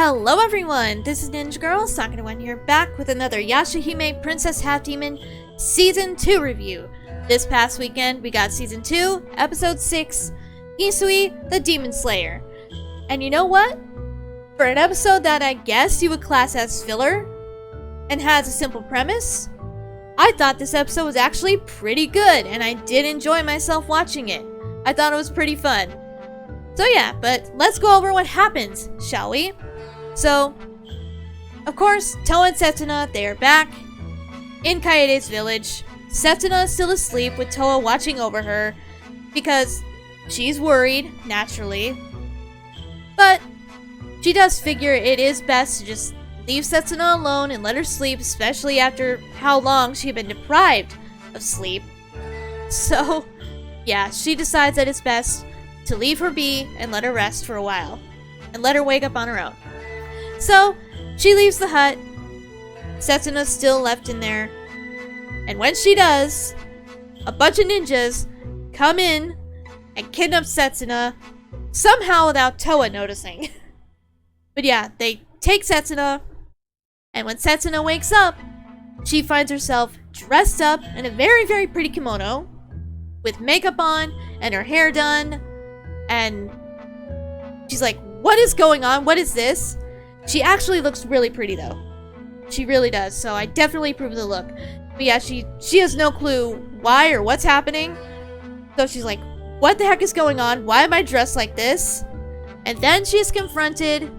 Hello everyone, this is Ninja Girl, Sakura1 here, back with another Yashahime Princess Half Demon Season 2 review. This past weekend, we got Season 2, Episode 6, Hisui, the Demon Slayer. And you know what? For an episode that I guess you would class as filler, and has a simple premise, I thought this episode was actually pretty good, and I did enjoy myself watching it. I thought it was pretty fun. So yeah, but let's go over what happens, shall we? So, of course, Towa and Setsuna, they are back in Kaede's village. Setsuna is still asleep with Towa watching over her because she's worried, naturally. But she does figure it is best to just leave Setsuna alone and let her sleep, especially after how long she had been deprived of sleep. So, yeah, she decides that it's best to leave her be and let her rest for a while, and let her wake up on her own. So, she leaves the hut. Setsuna's still left in there. And when she does, a bunch of ninjas come in and kidnap Setsuna, somehow without Towa noticing. But yeah, they take Setsuna, and when Setsuna wakes up, she finds herself dressed up in a very, very pretty kimono, with makeup on, and her hair done, and she's like, what is going on? What is this? She actually looks really pretty though. She really does, so I definitely approve of the look. But yeah, she has no clue why or what's happening. So she's like, what the heck is going on? Why am I dressed like this? And then she is confronted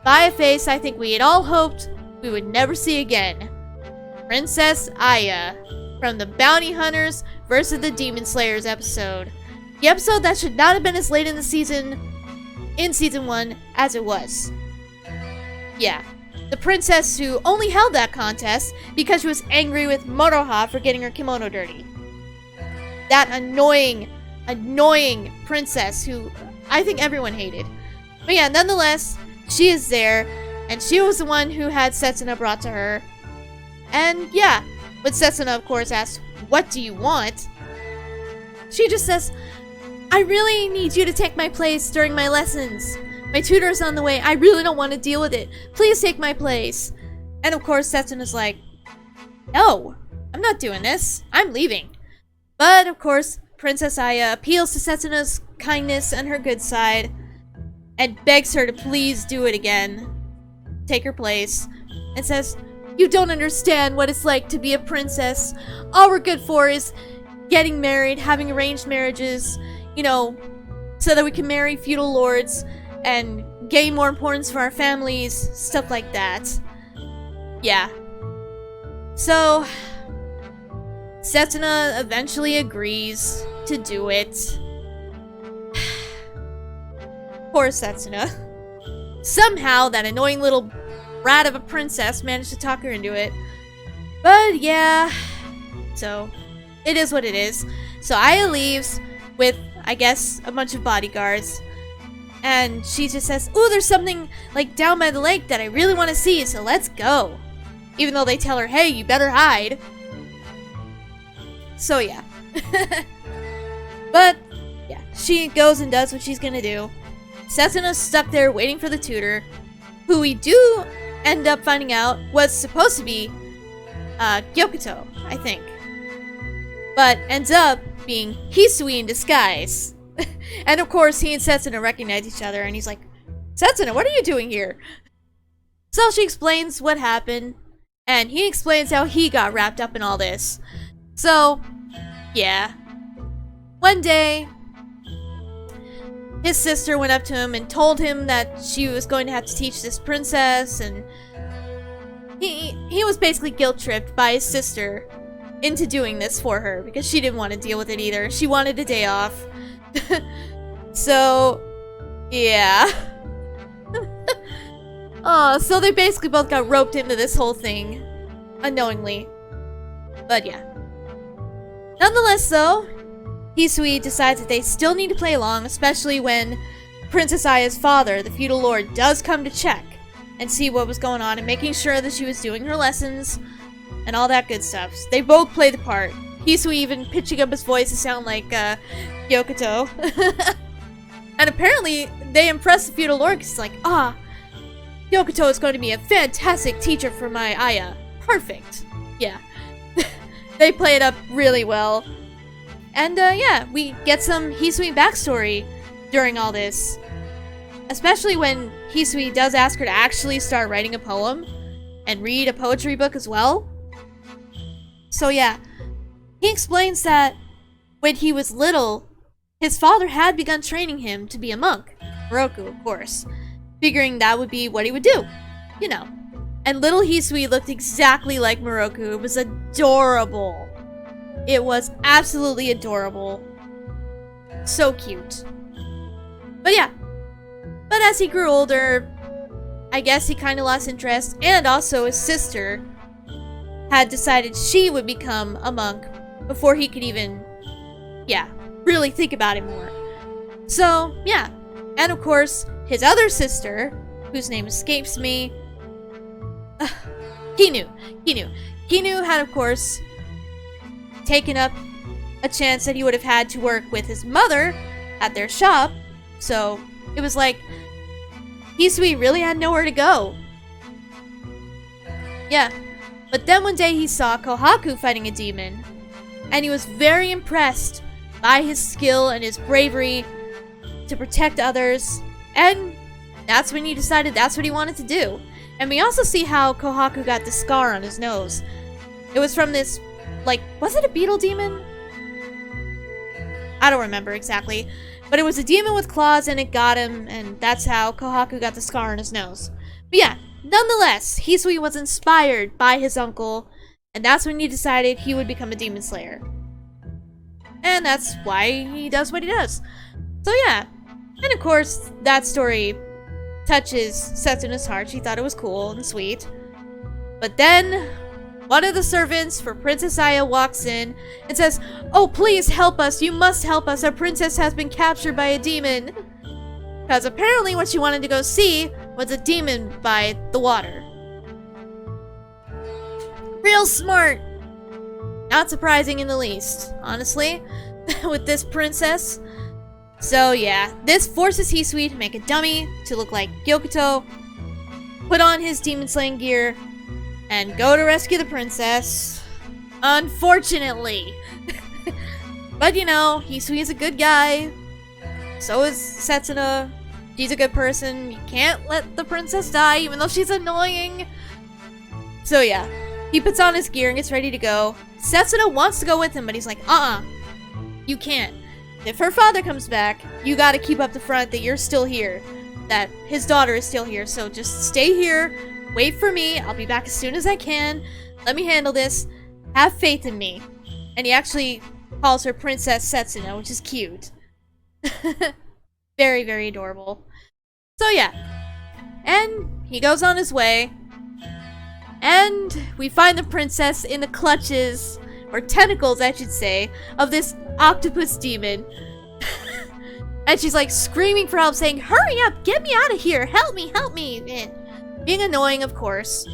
by a face I think we had all hoped we would never see again. Princess Aiya from the Bounty Hunters vs. the Demon Slayers episode. The episode that should not have been as late in the season, in Season 1, as it was. Yeah, the princess who only held that contest because she was angry with Moroha for getting her kimono dirty. That annoying princess who I think everyone hated. But yeah, nonetheless, she is there, and she was the one who had Setsuna brought to her. And yeah, when Setsuna, of course, asks, what do you want? She just says, I really need you to take my place during my lessons. My tutor's on the way. I really don't want to deal with it. Please take my place. And of course, Setsuna's like, no, I'm not doing this. I'm leaving. But of course, Princess Aiya appeals to Setsuna's kindness and her good side and begs her to please do it again. Take her place. And says, you don't understand what it's like to be a princess. All we're good for is getting married, having arranged marriages, you know, so that we can marry feudal lords and gain more importance for our families, stuff like that. Yeah. So, Setsuna eventually agrees to do it. Poor Setsuna. Somehow, that annoying little brat of a princess managed to talk her into it. But yeah, so it is what it is. So Aiya leaves with, I guess, a bunch of bodyguards. And she just says, ooh, there's something, like, down by the lake that I really want to see, so let's go. Even though they tell her, hey, you better hide. So, yeah. But, yeah, she goes and does what she's gonna do. Setsuna's stuck there waiting for the tutor, who we do end up finding out was supposed to be, Kyokuto, I think. But ends up being Hisui in disguise. And of course, he and Setsuna recognize each other, and he's like, Setsuna, what are you doing here? So she explains what happened, and he explains how he got wrapped up in all this. So, yeah. One day, his sister went up to him and told him that she was going to have to teach this princess, and he was basically guilt-tripped by his sister into doing this for her, because she didn't want to deal with it either. She wanted a day off. So, yeah. Oh, so they basically both got roped into this whole thing, unknowingly. But yeah. Nonetheless, though, Hisui decides that they still need to play along, especially when Princess Aiya's father, the feudal lord, does come to check and see what was going on and making sure that she was doing her lessons and all that good stuff. So they both play the part. Hisui even pitching up his voice to sound like Kyokuto. And apparently, they impress the feudal lord because he's like, Kyokuto is going to be a fantastic teacher for my Aiya. Perfect. Yeah. They play it up really well. And yeah, we get some Hisui backstory during all this. Especially when Hisui does ask her to actually start writing a poem and read a poetry book as well. So yeah, he explains that when he was little, his father had begun training him to be a monk. Moroku, of course. Figuring that would be what he would do. You know. And little Hisui looked exactly like Moroku. It was adorable. It was absolutely adorable. So cute. But yeah. But as he grew older, I guess he kind of lost interest. And also his sister had decided she would become a monk before he could even, yeah, really think about it more. So, yeah. And of course, his other sister, whose name escapes me, Kinu had, of course, taken up a chance that he would have had to work with his mother at their shop. So it was like Hisui really had nowhere to go. Yeah. But then one day he saw Kohaku fighting a demon, and he was very impressed by his skill and his bravery to protect others, and that's when he decided that's what he wanted to do. And we also see how Kohaku got the scar on his nose. It was from this, like, was it a beetle demon? I don't remember exactly. But it was a demon with claws and it got him, and that's how Kohaku got the scar on his nose. But yeah, nonetheless, Hisui was inspired by his uncle, and that's when he decided he would become a demon slayer. And that's why he does what he does. So yeah, and of course, that story touches Setsuna's heart. She thought it was cool and sweet. But then, one of the servants for Princess Aiya walks in and says, "Oh, please help us. You must help us. Our princess has been captured by a demon." Because apparently what she wanted to go see was a demon by the water. Real smart. Not surprising in the least, honestly, with this princess. So yeah, this forces Hisui to make a dummy to look like Kyokuto, put on his demon slaying gear, and go to rescue the princess. Unfortunately. But you know, Hisui is a good guy. So is Setsuna. She's a good person. You can't let the princess die, even though she's annoying. So yeah, he puts on his gear and gets ready to go. Setsuna wants to go with him, but he's like, you can't. If her father comes back, you gotta keep up the front that you're still here. That his daughter is still here. So just stay here. Wait for me. I'll be back as soon as I can. Let me handle this. Have faith in me. And he actually calls her Princess Setsuna, which is cute. Very, very adorable. So yeah. And he goes on his way. And we find the princess in the clutches, or tentacles I should say, of this octopus demon. And she's like screaming for help, saying, "Hurry up, get me out of here, help me, help me." And being annoying, of course.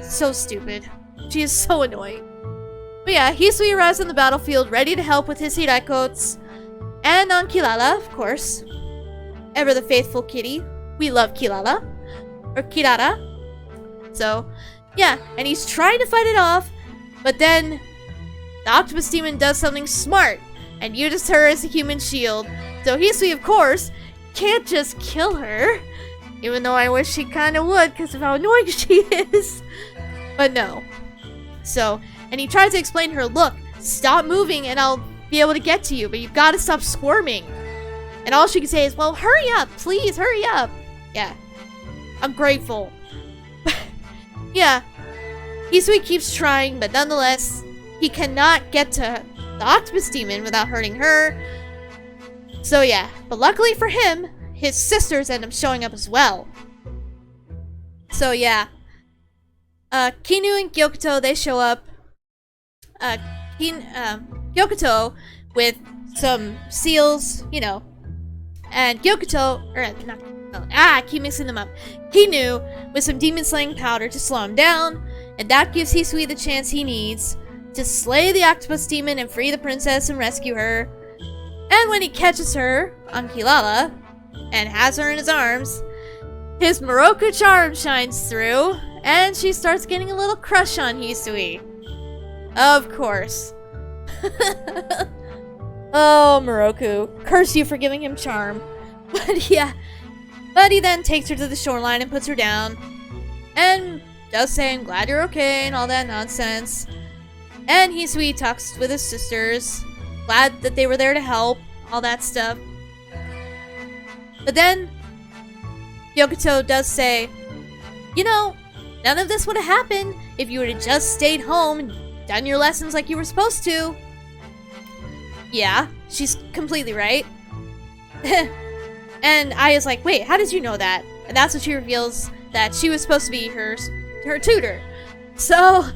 So stupid. She is so annoying. But yeah, Hisui arrives on the battlefield, ready to help with his hiraikots. And on Kilala, of course. Ever the faithful kitty. We love Kilala. Or Kirara. So, yeah, and he's trying to fight it off, but then the octopus demon does something smart and uses her as a human shield. So Hisui, of course, can't just kill her, even though I wish he kind of would because of how annoying she is. But no. So, and he tries to explain to her, "Look, stop moving and I'll be able to get to you, but you've got to stop squirming." And all she can say is, "Well, hurry up, please, hurry up." Yeah, I'm grateful. Yeah, Hisui keeps trying, but nonetheless, he cannot get to the octopus demon without hurting her. So yeah, but luckily for him, his sisters end up showing up as well. So yeah, Kinu and Kyokuto, they show up. Kyokuto with some seals, you know, and Kyokuto, or not, I keep mixing them up. Kinu with some demon slaying powder to slow him down, and that gives Hisui the chance he needs to slay the octopus demon and free the princess and rescue her. And when he catches her on Kilala and has her in his arms, his Moroku charm shines through, and she starts getting a little crush on Hisui. Of course. Oh, Moroku. Curse you for giving him charm. But yeah. But he then takes her to the shoreline and puts her down. And does say, I'm glad you're okay, and all that nonsense. And Hisui talks with his sisters. Glad that they were there to help. All that stuff. But then Kyokuto does say, you know, none of this would have happened if you would have just stayed home and done your lessons like you were supposed to. Yeah, she's completely right. And Aiya's like, wait, how did you know that? And that's when she reveals that she was supposed to be her tutor. So,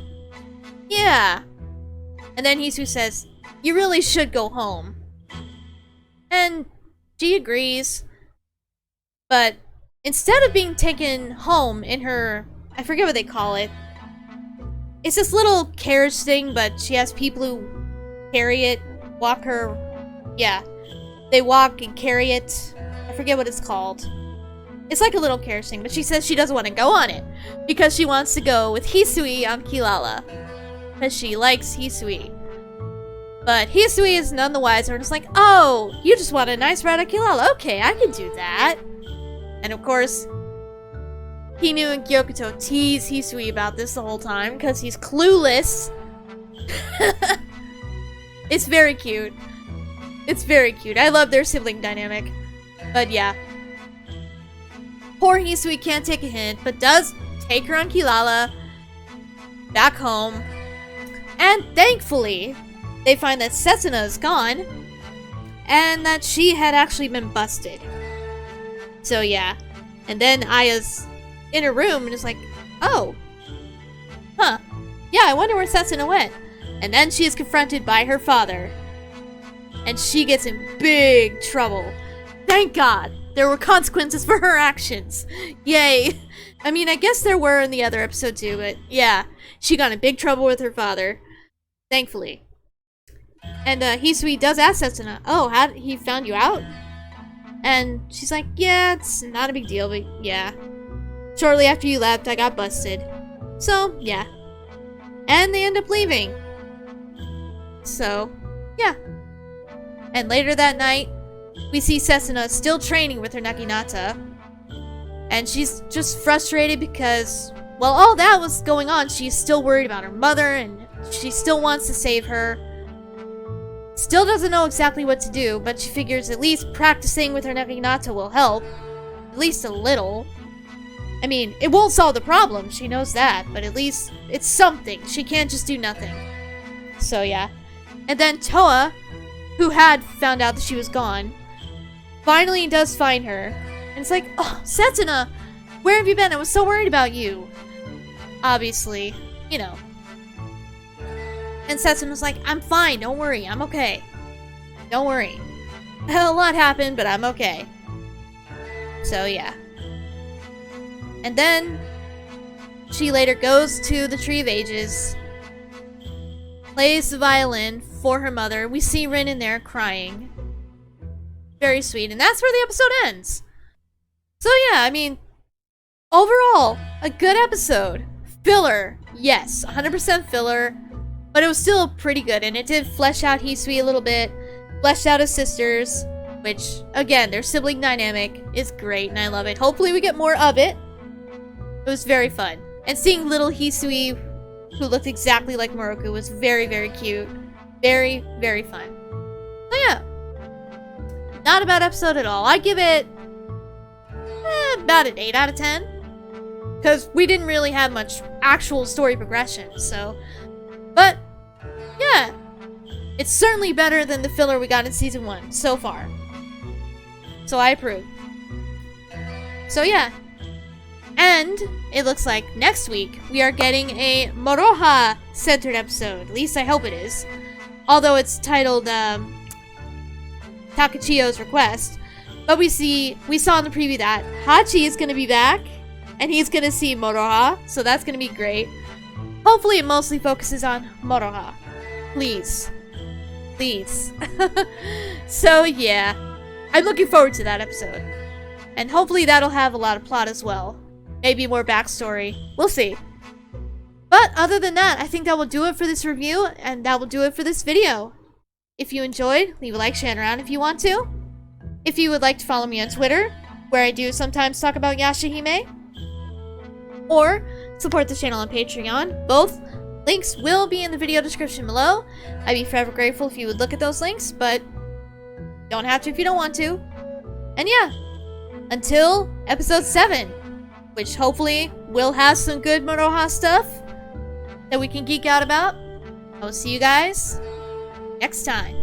yeah. And then Hisui says, you really should go home. And she agrees. But instead of being taken home in her, I forget what they call it. It's this little carriage thing, but she has people who carry it, walk her. Yeah, they walk and carry it. I forget what it's called. It's like a little carriage thing, but she says she doesn't want to go on it because she wants to go with Hisui on Kilala. Because she likes Hisui. But Hisui is none the wiser and is like, oh, you just want a nice ride on Kilala. Okay, I can do that. And of course, Kinu and Kyokuto tease Hisui about this the whole time because he's clueless. It's very cute. It's very cute. I love their sibling dynamic. But yeah. Poor Hisui can't take a hint, but does take her on Kilala back home. And thankfully, they find that Setsuna is gone and that she had actually been busted. So yeah. And then Aiya's in her room and is like, oh. Huh. Yeah, I wonder where Setsuna went. And then she is confronted by her father. And she gets in big trouble. Thank God. There were consequences for her actions. Yay. I mean, I guess there were in the other episode too, but yeah. She got in big trouble with her father. Thankfully. And Hisui does ask Setsuna, oh, how did he found you out? And she's like, yeah, it's not a big deal, but yeah. Shortly after you left, I got busted. So, yeah. And they end up leaving. So, yeah. And later that night, we see Setsuna still training with her Naginata. And she's just frustrated because, while all that was going on, she's still worried about her mother and she still wants to save her. Still doesn't know exactly what to do, but she figures at least practicing with her Naginata will help. At least a little. I mean, it won't solve the problem, she knows that, but at least it's something. She can't just do nothing. So yeah. And then Towa, who had found out that she was gone, finally does find her. And it's like, oh, Setsuna, where have you been? I was so worried about you. Obviously, you know. And Setsuna's like, I'm fine, don't worry, I'm okay. Don't worry. A lot happened, but I'm okay. So yeah. And then she later goes to the Tree of Ages, plays the violin for her mother. We see Rin in there crying. Very sweet. And that's where the episode ends. So yeah, I mean, overall, a good episode. Filler, yes, 100% filler. But it was still pretty good, and it did flesh out Hisui a little bit, fleshed out his sisters, which, again, their sibling dynamic is great, and I love it. Hopefully we get more of it. It was very fun. And seeing little Hisui, who looked exactly like Moroku, was very, very cute. Very, very fun. So yeah. Not a bad episode at all. I give it about an 8 out of 10. Because we didn't really have much actual story progression, so... But, yeah, it's certainly better than the filler we got in Season 1 so far. So I approve. So yeah. And it looks like next week we are getting a Moroha-centered episode. At least I hope it is. Although it's titled Takachio's Request. But we saw in the preview that Hachi is going to be back. And he's going to see Moroha. So that's going to be great. Hopefully it mostly focuses on Moroha. Please. Please. So yeah. I'm looking forward to that episode. And hopefully that'll have a lot of plot as well. Maybe more backstory. We'll see. But other than that, I think that will do it for this review, and that will do it for this video. If you enjoyed, leave a like, share it around if you want to. If you would like to follow me on Twitter, where I do sometimes talk about Yashahime, or support the channel on Patreon, both links will be in the video description below. I'd be forever grateful if you would look at those links, but don't have to if you don't want to. And yeah, until episode 7, which hopefully will have some good moroha stuff that we can geek out about, I will see you guys next time.